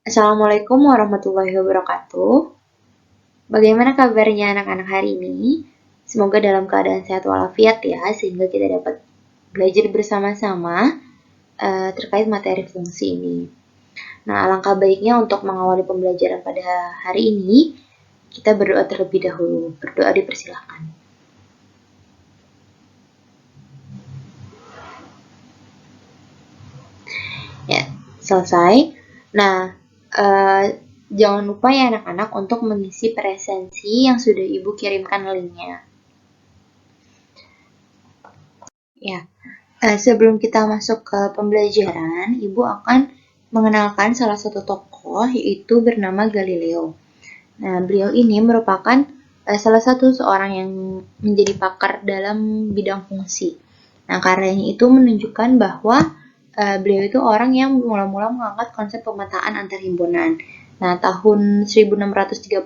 Assalamualaikum warahmatullahi wabarakatuh. Bagaimana kabarnya anak-anak hari ini? Semoga dalam keadaan sehat walafiat ya, sehingga kita dapat belajar bersama-sama terkait materi fungsi ini. Nah, alangkah baiknya untuk mengawali pembelajaran pada hari ini, kita berdoa terlebih dahulu. Berdoa dipersilakan. Ya, selesai. Nah, jangan lupa ya anak-anak untuk mengisi presensi yang sudah Ibu kirimkan linknya. Ya, sebelum kita masuk ke pembelajaran, Ibu akan mengenalkan salah satu tokoh yaitu bernama Galileo. Nah, beliau ini merupakan salah satu seorang yang menjadi pakar dalam bidang fungsi. Nah, karyanya itu menunjukkan bahwa beliau itu orang yang mula-mula mengangkat konsep pemetaan antar himpunan. Nah, tahun 1638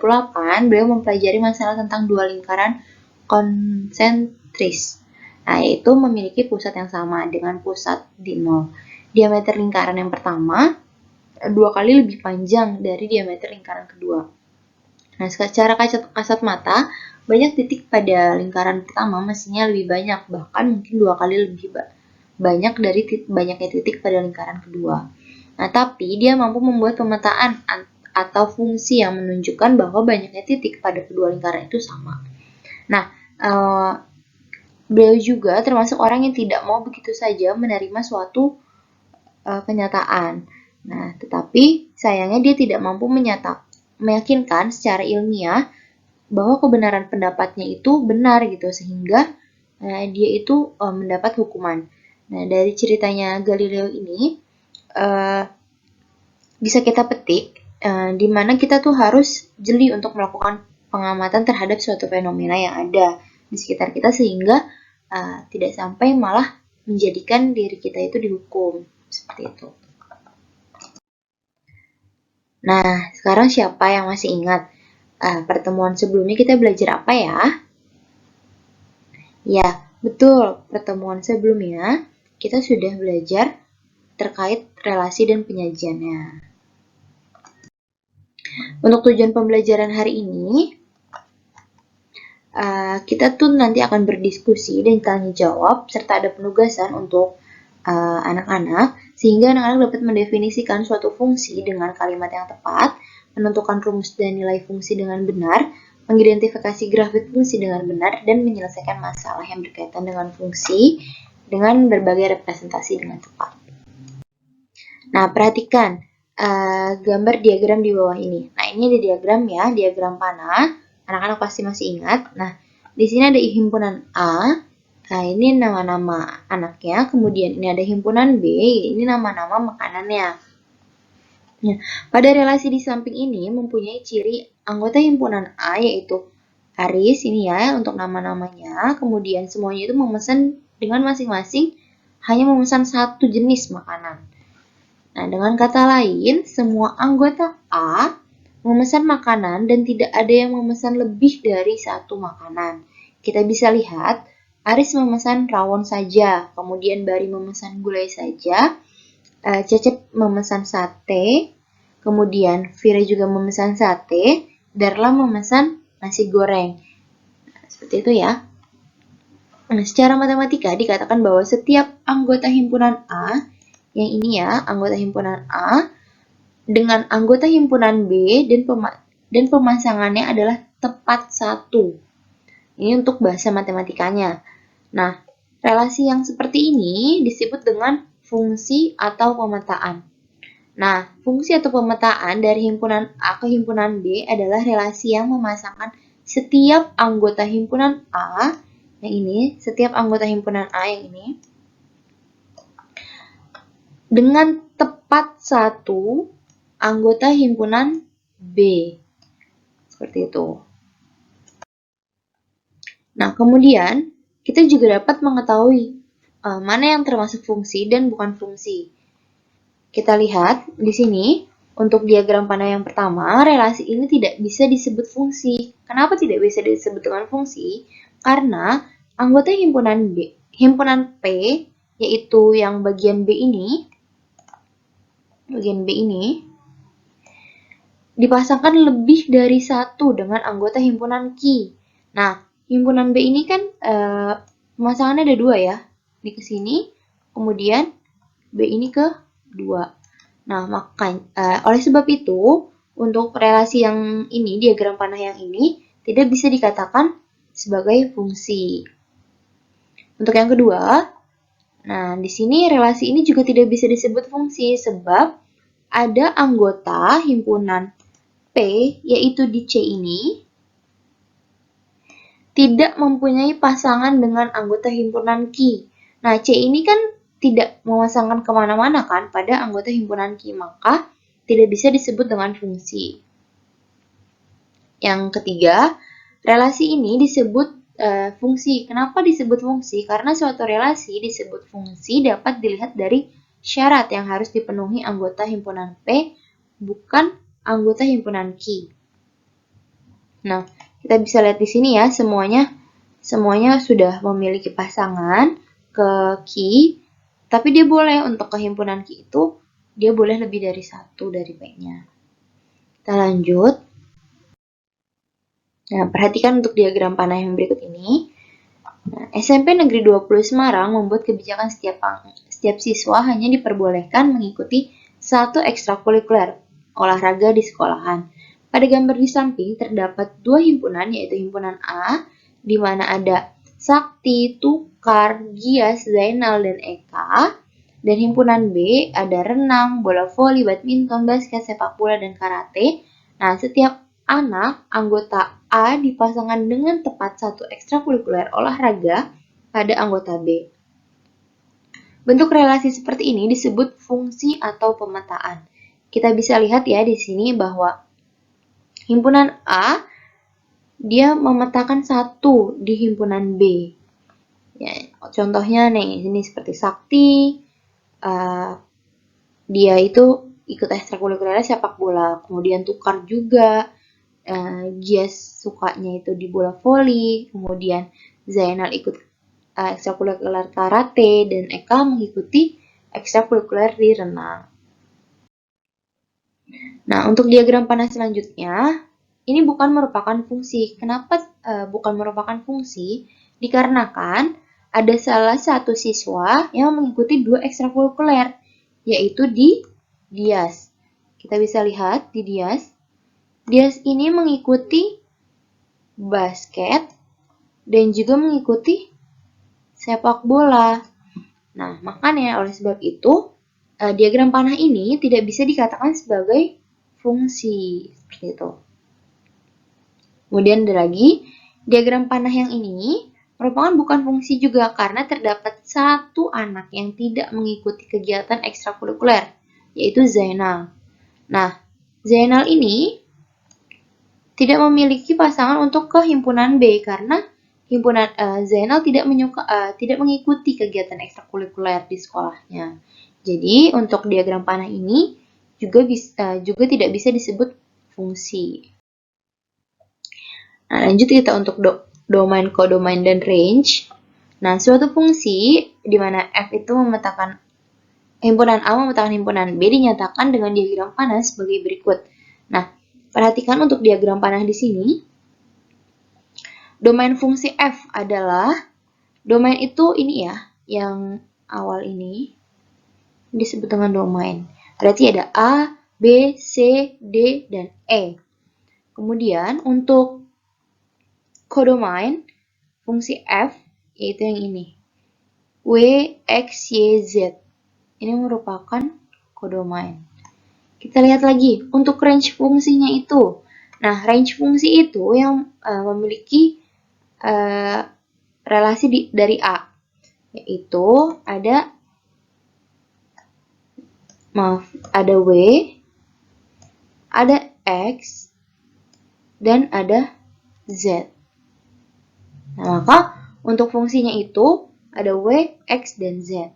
beliau mempelajari masalah tentang dua lingkaran konsentris. Nah, yaitu memiliki pusat yang sama dengan pusat di nol. Diameter lingkaran yang pertama 2 kali lebih panjang dari diameter lingkaran kedua. Nah, secara kasat mata, banyak titik pada lingkaran pertama mestinya lebih banyak, bahkan mungkin 2 kali lebih banyak dari banyaknya titik pada lingkaran kedua. Nah, tapi dia mampu membuat pemetaan atau fungsi yang menunjukkan bahwa banyaknya titik pada kedua lingkaran itu sama. Nah, beliau juga termasuk orang yang tidak mau begitu saja menerima suatu kenyataan. Nah, tetapi sayangnya dia tidak mampu meyakinkan secara ilmiah bahwa kebenaran pendapatnya itu benar gitu, sehingga dia itu mendapat hukuman. Nah, dari ceritanya Galileo ini bisa kita petik di mana kita tuh harus jeli untuk melakukan pengamatan terhadap suatu fenomena yang ada di sekitar kita, sehingga tidak sampai malah menjadikan diri kita itu dihukum seperti itu. Nah, sekarang siapa yang masih ingat pertemuan sebelumnya kita belajar apa ya? Ya, betul. Pertemuan sebelumnya kita sudah belajar terkait relasi dan penyajiannya. Untuk tujuan pembelajaran hari ini, kita tuh nanti akan berdiskusi dan tanya jawab serta ada penugasan untuk anak-anak, sehingga anak-anak dapat mendefinisikan suatu fungsi dengan kalimat yang tepat, menentukan rumus dan nilai fungsi dengan benar, mengidentifikasi grafik fungsi dengan benar, dan menyelesaikan masalah yang berkaitan dengan fungsi dengan berbagai representasi dengan tepat. Nah, perhatikan gambar diagram di bawah ini. Nah, ini ada diagram ya, diagram panah. Anak-anak pasti masih ingat. Nah, di sini ada himpunan A. Nah, ini nama-nama anaknya. Kemudian ini ada himpunan B. Ini nama-nama makanannya. Nah, pada relasi di samping ini mempunyai ciri anggota himpunan A, yaitu Aris, ini ya untuk nama-namanya. Kemudian semuanya itu memesan dengan masing-masing hanya memesan satu jenis makanan. Nah, dengan kata lain, semua anggota A memesan makanan dan tidak ada yang memesan lebih dari satu makanan. Kita bisa lihat, Aris memesan rawon saja, kemudian Bari memesan gulai saja, Cecep memesan sate, kemudian Vira juga memesan sate, Darla memesan nasi goreng. Nah, seperti itu ya. Nah, secara matematika dikatakan bahwa setiap anggota himpunan A, yang ini ya, anggota himpunan A, dengan anggota himpunan B dan pemasangannya adalah tepat satu. Ini untuk bahasa matematikanya. Nah, relasi yang seperti ini disebut dengan fungsi atau pemetaan. Nah, fungsi atau pemetaan dari himpunan A ke himpunan B adalah relasi yang memasangkan setiap anggota himpunan A, yang ini, setiap anggota himpunan A yang ini, dengan tepat satu anggota himpunan B. Seperti itu. Nah, kemudian kita juga dapat mengetahui mana yang termasuk fungsi dan bukan fungsi. Kita lihat di sini, untuk diagram panah yang pertama, relasi ini tidak bisa disebut fungsi. Kenapa tidak bisa disebut dengan fungsi? Karena anggota himpunan P, yaitu yang bagian B ini, dipasangkan lebih dari satu dengan anggota himpunan Q. Nah, himpunan B ini kan pemasangannya ada dua ya. Ini ke sini, kemudian B ini ke 2. Nah, oleh sebab itu, untuk relasi yang ini, diagram panah yang ini, tidak bisa dikatakan sebagai fungsi. Untuk yang kedua, nah di sini relasi ini juga tidak bisa disebut fungsi sebab ada anggota himpunan P, yaitu di C ini, tidak mempunyai pasangan dengan anggota himpunan Q. Nah, C ini kan tidak memasangkan kemana-mana kan pada anggota himpunan Q, maka tidak bisa disebut dengan fungsi. Yang ketiga, relasi ini disebut fungsi. Kenapa disebut fungsi? Karena suatu relasi disebut fungsi dapat dilihat dari syarat yang harus dipenuhi anggota himpunan P, bukan anggota himpunan Q. Nah, kita bisa lihat di sini ya, semuanya sudah memiliki pasangan ke Q, tapi dia boleh untuk kehimpunan Q itu, dia boleh lebih dari satu dari P-nya. Kita lanjut. Nah, perhatikan untuk diagram panah yang berikut ini. Nah, SMP Negeri 20 Semarang membuat kebijakan setiap siswa hanya diperbolehkan mengikuti satu ekstrakurikuler olahraga di sekolahan. Pada gambar di samping terdapat dua himpunan, yaitu himpunan A, di mana ada Sakti, Tukar, Gias, Zainal, dan Eka. Dan himpunan B ada renang, bola voli, badminton, basket, sepak bola, dan karate. Nah, setiap anak anggota A dipasangkan dengan tepat satu ekstrakurikuler olahraga pada anggota B. Bentuk relasi seperti ini disebut fungsi atau pemetaan. Kita bisa lihat ya di sini bahwa himpunan A dia memetakan satu di himpunan B. Ya, contohnya nih, ini seperti Sakti, dia itu ikut ekstrakurikuler sepak bola, kemudian Tukar juga, Gias sukanya itu di bola voli, kemudian Zainal ikut ekstrakurikuler karate, dan Eka mengikuti ekstrakurikuler di renang. Nah, untuk diagram panah selanjutnya, ini bukan merupakan fungsi. Kenapa bukan merupakan fungsi? Dikarenakan ada salah satu siswa yang mengikuti dua ekstrakurikuler, yaitu di Dias. Kita bisa lihat di Dias. Dias ini mengikuti basket dan juga mengikuti sepak bola. Nah, makanya oleh sebab itu diagram panah ini tidak bisa dikatakan sebagai fungsi seperti itu. Kemudian ada lagi, diagram panah yang ini merupakan bukan fungsi juga karena terdapat satu anak yang tidak mengikuti kegiatan ekstrakurikuler, yaitu Zainal. Nah, Zainal ini tidak memiliki pasangan untuk ke himpunan B karena himpunan Zainal tidak mengikuti kegiatan ekstrakurikuler di sekolahnya. Jadi untuk diagram panah ini juga tidak bisa disebut fungsi. Nah, lanjut kita untuk domain, kodomain, dan range. Nah, suatu fungsi di mana F itu memetakan himpunan A memetakan himpunan B dinyatakan dengan diagram panah sebagai berikut. Nah, perhatikan untuk diagram panah di sini. Domain fungsi F adalah, domain itu ini ya, yang awal ini disebut dengan domain. Berarti ada A, B, C, D, dan E. Kemudian untuk kodomain fungsi F, yaitu yang ini. W, X, Y, Z. Ini merupakan kodomain. Kita lihat lagi untuk range fungsinya itu. Nah, range fungsi itu yang memiliki relasi dari A, yaitu ada W, ada X, dan ada Z. Nah, maka untuk fungsinya itu ada W, X, dan Z.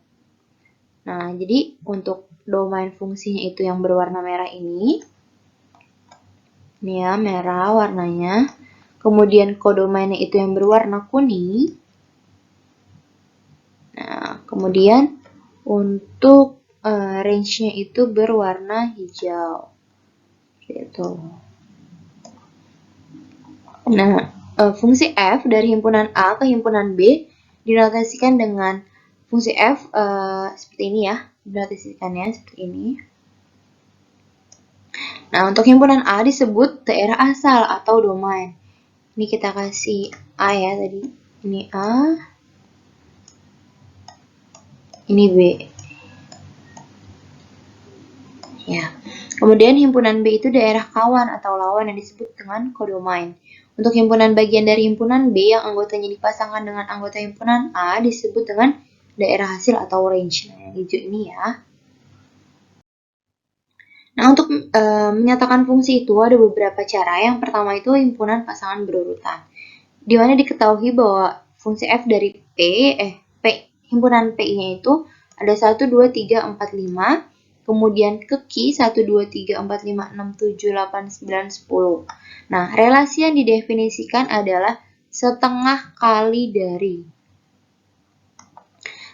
Nah, jadi untuk domain fungsinya itu yang berwarna merah ini ya, merah warnanya. Kemudian kodomainnya itu yang berwarna kuning. Nah, kemudian untuk range-nya itu berwarna hijau. Gitu. Nah, fungsi f dari himpunan A ke himpunan B dinotasikan dengan fungsi f seperti ini ya, dinotasikannya seperti ini. Nah, untuk himpunan A disebut daerah asal atau domain. Ini kita kasih A ya tadi. Ini A, ini B. Ya. Kemudian himpunan B itu daerah kawan atau lawan yang disebut dengan kodomain. Untuk himpunan bagian dari himpunan B yang anggotanya dipasangkan dengan anggota himpunan A disebut dengan daerah hasil atau range. Nah, yang hijau ini ya. Nah, untuk menyatakan fungsi itu ada beberapa cara. Yang pertama itu himpunan pasangan berurutan. Di mana diketahui bahwa fungsi f dari himpunan P-nya itu ada 1, 2, 3, 4, 5. Kemudian ke Q 1, 2, 3, 4, 5, 6, 7, 8, 9, 10. Nah, relasi yang didefinisikan adalah setengah kali dari.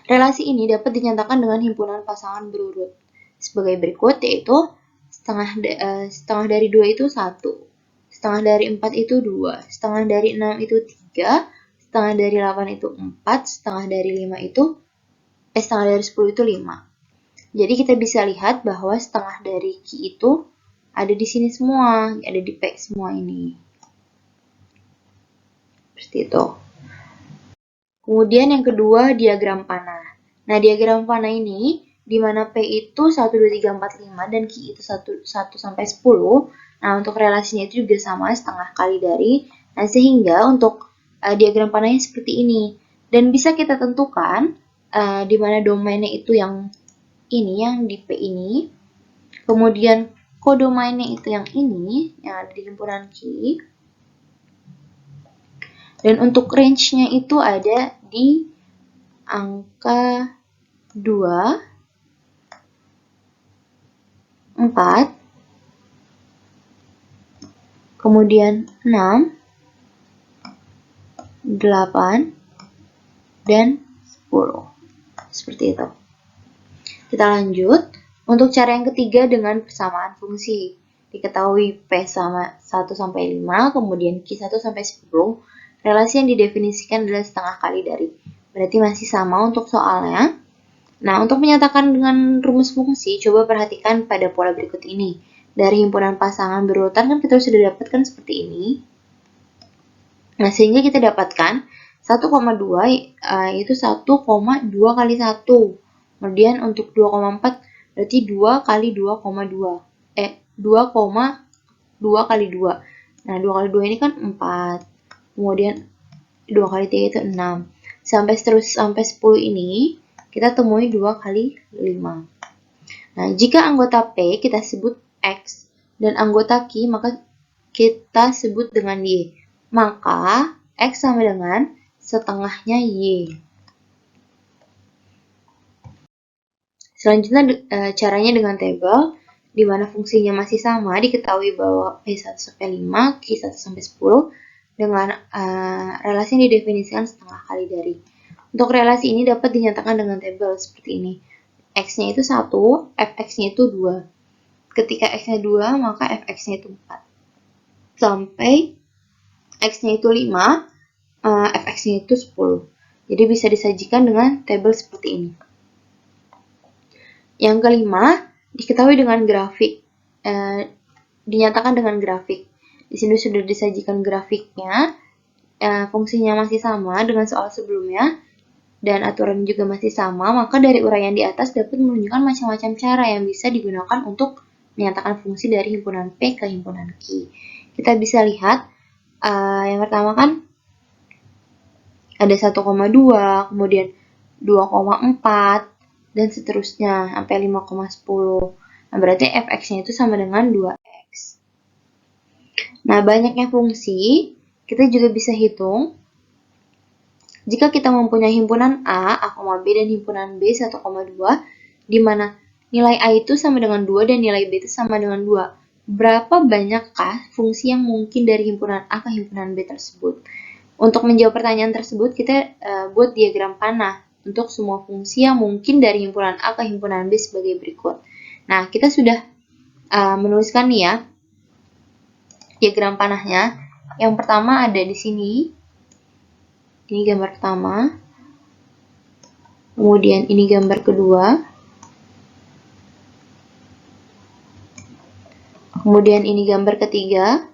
Relasi ini dapat dinyatakan dengan himpunan pasangan berurut sebagai berikut, yaitu setengah dari 2 itu 1, setengah dari 4 itu 2, setengah dari 6 itu 3, setengah dari 8 itu 4, setengah dari 5 itu setengah dari 10 itu 5. Jadi kita bisa lihat bahwa setengah dari Q itu ada di sini semua, ada di P semua ini. Seperti itu. Kemudian yang kedua, diagram panah. Nah, diagram panah ini di mana P itu 1, 2, 3, 4, 5 dan Q itu 1 sampai 10. Nah, untuk relasinya itu juga sama, setengah kali dari. Nah, sehingga untuk diagram panahnya seperti ini. Dan bisa kita tentukan di mana domainnya itu yang ini, yang di P ini. Kemudian kodomainnya itu yang ini, yang ada di himpunan Q. Dan untuk range-nya itu ada di angka 2, 4, kemudian 6, 8, dan 10. Seperti itu. Kita lanjut. Untuk cara yang ketiga dengan persamaan fungsi. Diketahui P sama 1 sampai 5, kemudian Q 1 sampai 10. Relasi yang didefinisikan adalah setengah kali dari. Berarti masih sama untuk soalnya. Nah, untuk menyatakan dengan rumus fungsi, coba perhatikan pada pola berikut ini. Dari himpunan pasangan berurutan kan kita sudah dapatkan seperti ini. Nah, sehingga kita dapatkan 1,2 itu 1,2 kali 1. Kemudian untuk 2,4 berarti 2 kali 2,2. 2,2 kali 2. Nah, 2 kali 2 ini kan 4. Kemudian 2 kali 3 itu 6. Sampai 10 ini kita temui 2 kali 5. Nah, jika anggota P kita sebut X dan anggota Q maka kita sebut dengan Y. Maka X sama dengan setengahnya Y. Selanjutnya caranya dengan tabel, di mana fungsinya masih sama, diketahui bahwa P1 sampai 5, Q1 sampai 10, dengan relasi yang didefinisikan setengah kali dari. Untuk relasi ini dapat dinyatakan dengan tabel seperti ini. X-nya itu 1, Fx-nya itu 2. Ketika X-nya 2, maka Fx-nya itu 4. Sampai X-nya itu 5, Fx-nya itu 10. Jadi bisa disajikan dengan tabel seperti ini. Yang kelima, diketahui dengan grafik. Dinyatakan dengan grafik. Di sini sudah disajikan grafiknya. Fungsinya masih sama dengan soal sebelumnya. Dan aturan juga masih sama, maka dari uraian di atas dapat menunjukkan macam-macam cara yang bisa digunakan untuk menyatakan fungsi dari himpunan P ke himpunan Q. Kita bisa lihat, yang pertama kan ada 1,2, kemudian 2,4, dan seterusnya sampai 5,10. Nah, berarti Fx-nya itu sama dengan 2x. Nah, banyaknya fungsi, kita juga bisa hitung. Jika kita mempunyai himpunan A, B, dan himpunan B 1,2, di mana nilai A itu sama dengan 2 dan nilai B itu sama dengan 2. Berapa banyakkah fungsi yang mungkin dari himpunan A ke himpunan B tersebut? Untuk menjawab pertanyaan tersebut, kita buat diagram panah untuk semua fungsi yang mungkin dari himpunan A ke himpunan B sebagai berikut. Nah, kita sudah menuliskan nih ya, diagram panahnya. Yang pertama ada di sini. Ini gambar pertama. Kemudian ini gambar kedua. Kemudian ini gambar ketiga.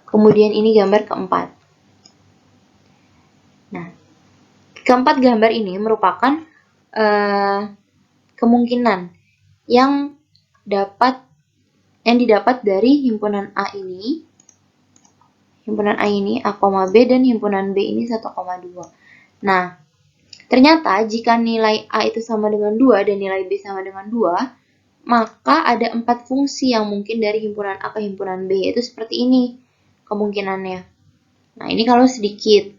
Kemudian ini gambar keempat. Nah, keempat gambar ini merupakan kemungkinan yang didapat dari himpunan A ini. Himpunan A ini A, B dan himpunan B ini 1,2. Nah, ternyata jika nilai A itu sama dengan 2 dan nilai B sama dengan 2, maka ada 4 fungsi yang mungkin dari himpunan A ke himpunan B, yaitu seperti ini kemungkinannya. Nah, ini kalau sedikit.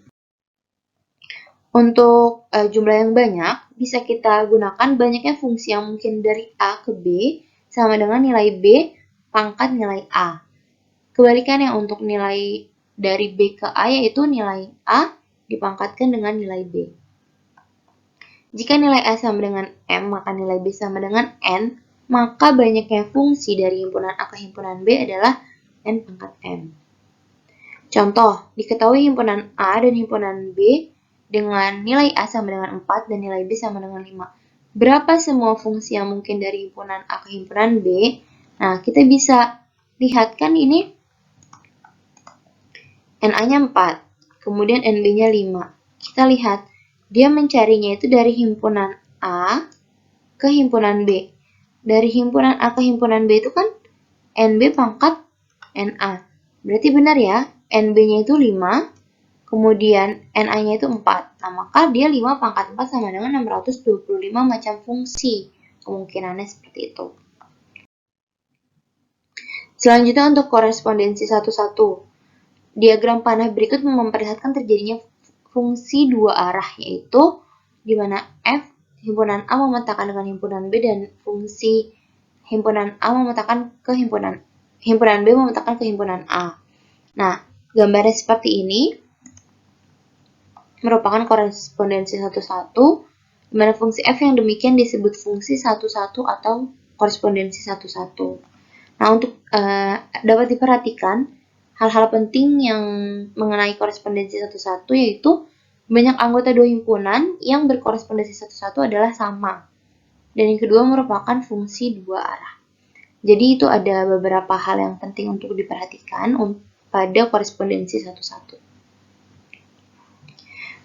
Untuk jumlah yang banyak, bisa kita gunakan banyaknya fungsi yang mungkin dari A ke B sama dengan nilai B pangkat nilai A. Kebalikannya untuk nilai dari B ke A yaitu nilai A dipangkatkan dengan nilai B. Jika nilai A sama dengan M, maka nilai B sama dengan N, maka banyaknya fungsi dari himpunan A ke himpunan B adalah N pangkat M. Contoh, diketahui himpunan A dan himpunan B dengan nilai A sama dengan 4 dan nilai B sama dengan 5. Berapa semua fungsi yang mungkin dari himpunan A ke himpunan B? Nah, kita bisa lihat kan ini NA-nya 4, kemudian NB-nya 5. Kita lihat, dia mencarinya itu dari himpunan A ke himpunan B. Dari himpunan A ke himpunan B itu kan NB pangkat NA. Berarti benar ya, NB-nya itu 5, kemudian NA-nya itu 4. Nah, maka dia 5 pangkat 4 sama dengan 625 macam fungsi. Kemungkinannya seperti itu. Selanjutnya untuk korespondensi satu-satu. Diagram panah berikut memperlihatkan terjadinya fungsi dua arah, yaitu di mana F himpunan A memetakan dengan himpunan B dan fungsi himpunan A memetakan ke himpunan B memetakan ke himpunan A. Nah, gambarnya seperti ini merupakan korespondensi satu-satu, di mana fungsi F yang demikian disebut fungsi satu-satu atau korespondensi satu-satu. Nah, untuk dapat diperhatikan, hal-hal penting yang mengenai korespondensi satu-satu yaitu banyak anggota dua himpunan yang berkorespondensi satu-satu adalah sama. Dan yang kedua merupakan fungsi dua arah. Jadi itu ada beberapa hal yang penting untuk diperhatikan pada korespondensi satu-satu.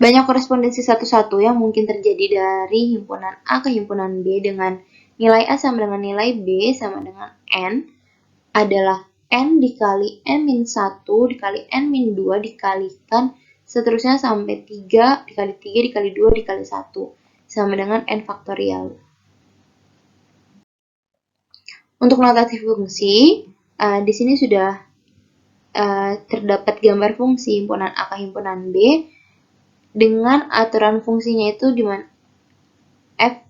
Banyak korespondensi satu-satu yang mungkin terjadi dari himpunan A ke himpunan B dengan nilai A sama dengan nilai B sama dengan N adalah N dikali N-1 dikali N-2 dikalikan seterusnya sampai 3 dikali 3 dikali 2 dikali 1 sama dengan N faktorial. Untuk notatif fungsi, di sini sudah terdapat gambar fungsi himpunan A ke himpunan B dengan aturan fungsinya itu di mana F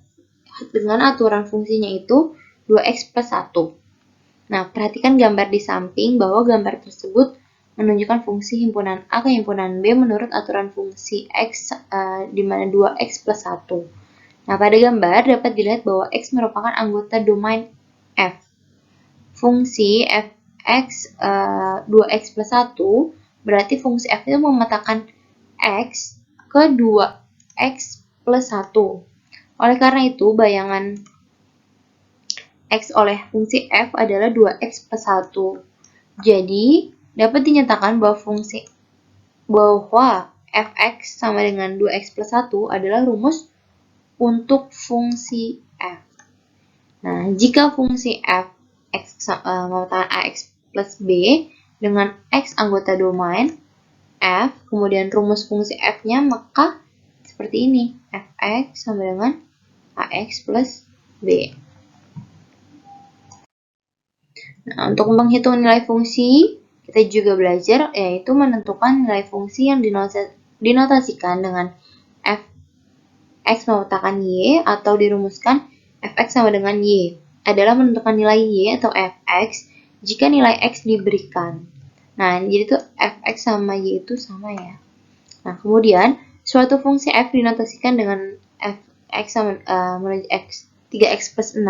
dengan aturan fungsinya itu 2x plus 1. Nah, perhatikan gambar di samping bahwa gambar tersebut menunjukkan fungsi himpunan A ke himpunan B menurut aturan fungsi X di mana 2x plus 1. Nah, pada gambar dapat dilihat bahwa X merupakan anggota domain F. Fungsi fx 2x plus 1 berarti fungsi F itu memetakan X ke 2x plus 1. Oleh karena itu, bayangan X oleh fungsi F adalah 2x plus 1. Jadi, dapat dinyatakan bahwa fx sama dengan 2x plus 1 adalah rumus untuk fungsi F. Nah, jika fungsi F X memetakan AX plus B dengan X anggota domain F, kemudian rumus fungsi F-nya, maka seperti ini, fx sama dengan AX plus B. Nah, untuk menghitung nilai fungsi, kita juga belajar yaitu menentukan nilai fungsi yang dinotasikan dengan fx memetakan y atau dirumuskan fx sama dengan y adalah menentukan nilai y atau fx jika nilai x diberikan. Nah, jadi itu fx sama y itu sama ya. Nah, kemudian suatu fungsi f dinotasikan dengan fx sama menuju x 3x plus 6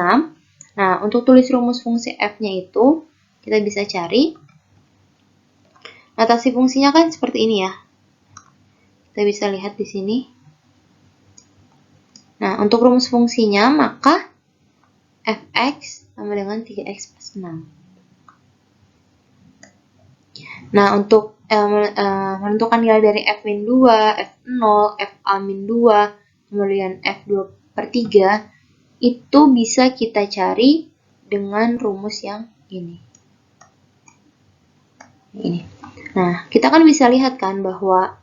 Nah, untuk tulis rumus fungsi f-nya itu, kita bisa cari. Notasi fungsinya kan seperti ini ya. Kita bisa lihat di sini. Nah, untuk rumus fungsinya, maka fx sama dengan 3x plus 6. Nah, untuk menentukan nilai dari f-2, f0, fa-2, kemudian f2/3, itu bisa kita cari dengan rumus yang ini. Nah, kita kan bisa lihat kan bahwa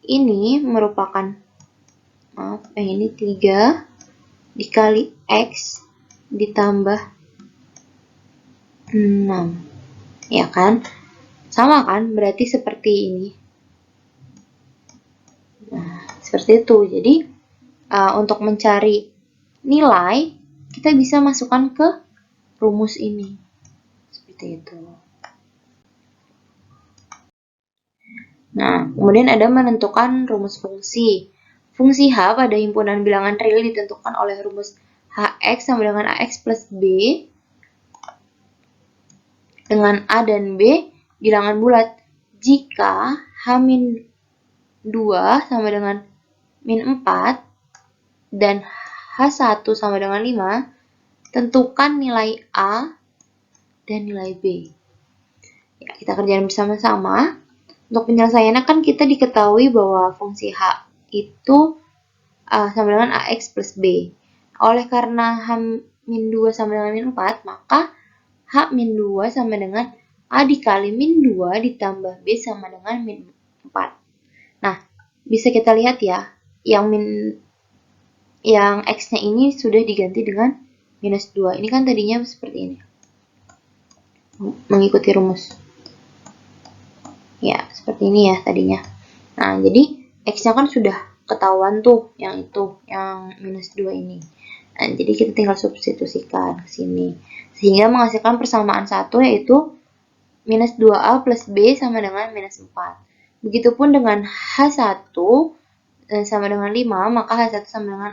ini merupakan, ini 3 dikali x ditambah 6. Ya kan? Sama kan? Berarti seperti ini. Nah, seperti itu. Jadi, untuk mencari nilai, kita bisa masukkan ke rumus ini. Seperti itu. Nah, kemudian ada menentukan rumus fungsi. Fungsi H pada himpunan bilangan real ditentukan oleh rumus Hx sama dengan Ax plus B dengan A dan B bilangan bulat. Jika H-2 sama dengan min 4 dan H1 sama dengan 5, tentukan nilai A dan nilai B. Ya, kita kerjain bersama-sama. Untuk penyelesaiannya kan kita diketahui bahwa fungsi H itu sama dengan Ax plus B. Oleh karena H-2 sama dengan min 4, maka H-2 sama dengan A dikali min 2 ditambah B sama dengan min 4. Nah, bisa kita lihat ya, yang X-nya ini sudah diganti dengan minus 2. Ini kan tadinya seperti ini. Mengikuti rumus. Ya, seperti ini ya tadinya. Nah, jadi X-nya kan sudah ketahuan tuh, yang itu, yang minus 2 ini. Nah, jadi kita tinggal substitusikan ke sini. Sehingga menghasilkan persamaan 1, yaitu minus 2A plus B sama dengan minus 4. Begitupun dengan H1 sama dengan 5, maka H1 sama dengan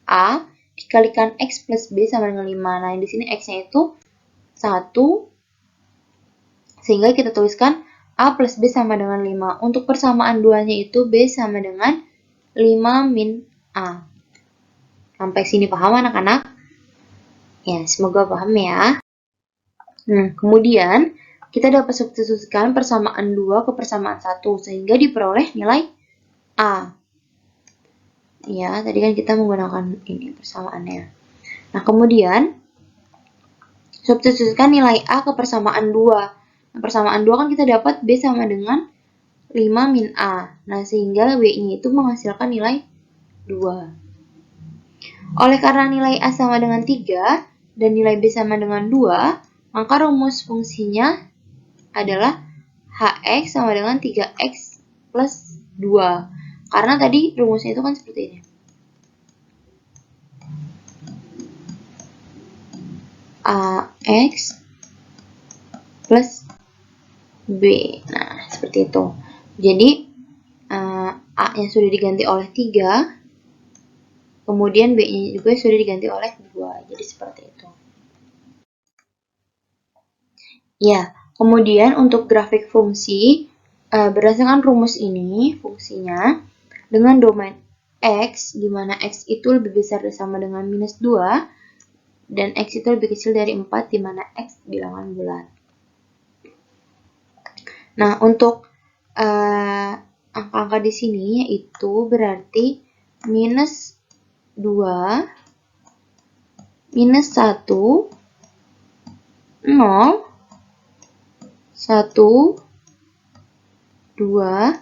A dikalikan X plus B sama dengan 5. Nah, di sini X-nya itu 1, sehingga kita tuliskan A plus B sama dengan 5. Untuk persamaan 2-nya itu B sama dengan 5 min A. Sampai sini paham anak-anak? Ya, semoga paham ya. Nah, kemudian kita dapat substitusikan persamaan 2 ke persamaan 1, sehingga diperoleh nilai A. Ya, tadi kan kita menggunakan ini persamaannya. Nah, kemudian substitusikan nilai A ke persamaan 2. Nah, persamaan 2 kan kita dapat B sama dengan 5 min A. Nah, sehingga B-nya itu menghasilkan nilai 2. Oleh karena nilai A sama dengan 3 dan nilai B sama dengan 2, maka rumus fungsinya adalah Hx sama dengan 3x plus 2. Karena tadi rumusnya itu kan seperti ini. Ax plus B. Nah, seperti itu. Jadi, A-nya sudah diganti oleh 3, kemudian B-nya juga sudah diganti oleh 2. Jadi, seperti itu. Ya, kemudian untuk grafik fungsi, berdasarkan rumus ini, fungsinya dengan domain X, di mana X itu lebih besar sama dengan minus 2, dan X itu lebih kecil dari 4, di mana X bilangan bulat. Nah, untuk angka-angka di sini yaitu berarti minus 2, minus 1, 0, 1, 2,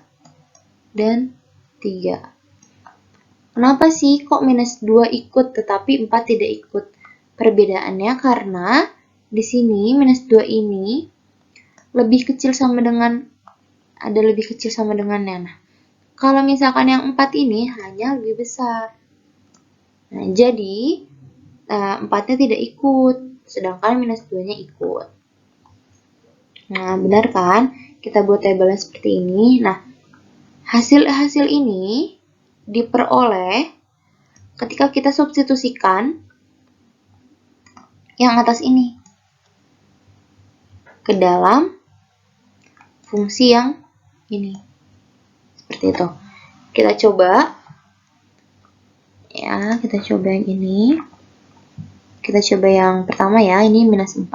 dan 3. Kenapa sih kok minus 2 ikut tetapi 4 tidak ikut? Perbedaannya karena di sini minus 2 ini lebih kecil sama dengan, ada lebih kecil sama dengannya. Nah, kalau misalkan yang 4 ini hanya lebih besar. Nah, jadi 4-nya tidak ikut, sedangkan minus 2-nya ikut. Nah, benar kan? Kita buat tabelnya seperti ini. Nah, hasil ini diperoleh ketika kita substitusikan yang atas ini ke dalam fungsi yang ini. Seperti itu. Kita coba. Ya, kita coba yang ini. Kita coba yang pertama ya, ini minus 4.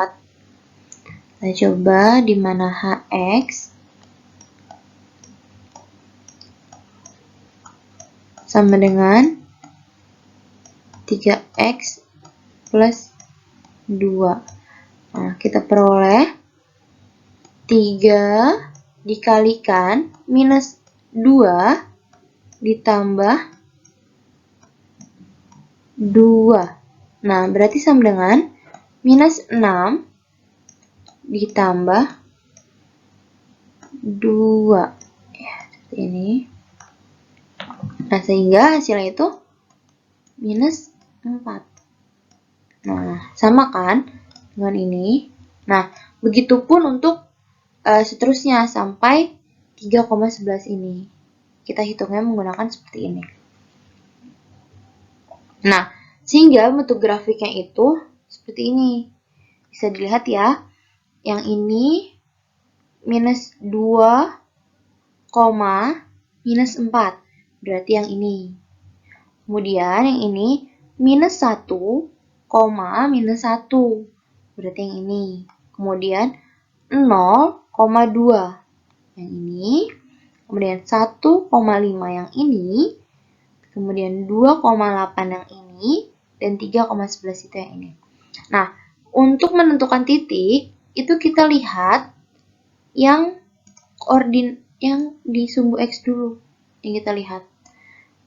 Kita coba di mana Hx sama dengan 3x plus 2. Nah, kita peroleh 3 dikalikan minus 2 ditambah 2. Nah, berarti sama dengan minus 6 ditambah 2. Ya, seperti ini. Nah, sehingga hasilnya itu minus 4. Nah, sama kan dengan ini. Nah, begitupun untuk seterusnya sampai 3,11 ini. Kita hitungnya menggunakan seperti ini. Nah, sehingga bentuk grafiknya itu seperti ini. Bisa dilihat ya. Yang ini minus 2, minus 4. Berarti yang ini. Kemudian yang ini minus 1, minus 1. Berarti yang ini. Kemudian 0,2 yang ini. Kemudian 1,5 yang ini. Kemudian 2,8 yang ini. Dan 3,11 itu yang ini. Nah, untuk menentukan titik, itu kita lihat yang di sumbu X dulu. Yang kita lihat.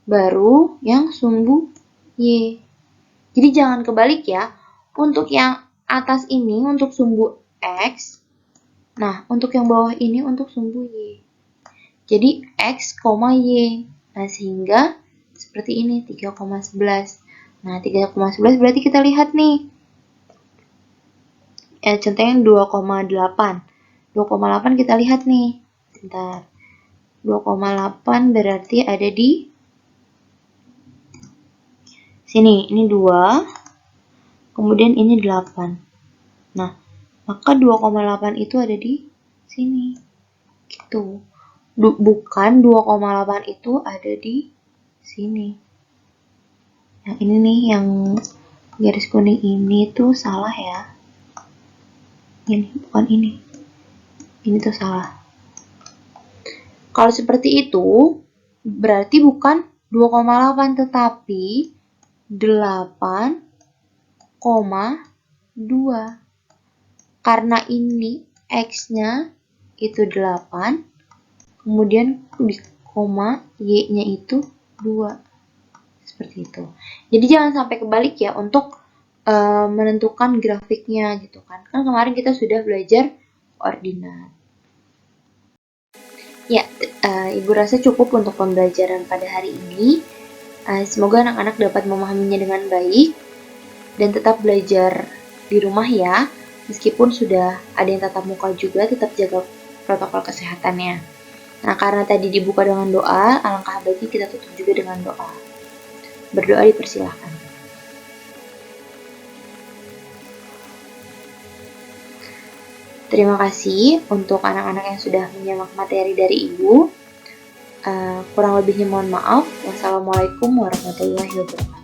Baru yang sumbu Y. Jadi jangan kebalik ya. Untuk yang atas ini untuk sumbu X. Nah, untuk yang bawah ini untuk sumbu Y. Jadi X, Y. Nah, sehingga seperti ini 3,11. Nah, 3,11 berarti kita lihat nih. Contohnya 2,8. 2,8 kita lihat nih. Bentar. 2,8 berarti ada di sini. Ini 2. Kemudian ini 8. Nah, maka 2,8 itu ada di sini. Gitu. Bukan 2,8 itu ada di sini. Yang ini nih, yang garis kuning ini tuh salah ya. Ini, bukan ini. Ini tuh salah. Kalau seperti itu, berarti bukan 2,8 tetapi 8,2. Karena ini X-nya itu 8, kemudian di koma Y-nya itu 2. Seperti itu. Jadi jangan sampai kebalik ya untuk menentukan grafiknya gitu kan. Kan kemarin kita sudah belajar koordinat. Ya, Ibu rasa cukup untuk pembelajaran pada hari ini. Semoga anak-anak dapat memahaminya dengan baik dan tetap belajar di rumah ya. Meskipun sudah ada yang tatap muka juga, tetap jaga protokol kesehatannya. Nah, karena tadi dibuka dengan doa, alangkah baiknya kita tutup juga dengan doa. Berdoa dipersilahkan. Terima kasih untuk anak-anak yang sudah menyimak materi dari Ibu. Kurang lebihnya mohon maaf. Wassalamualaikum warahmatullahi wabarakatuh.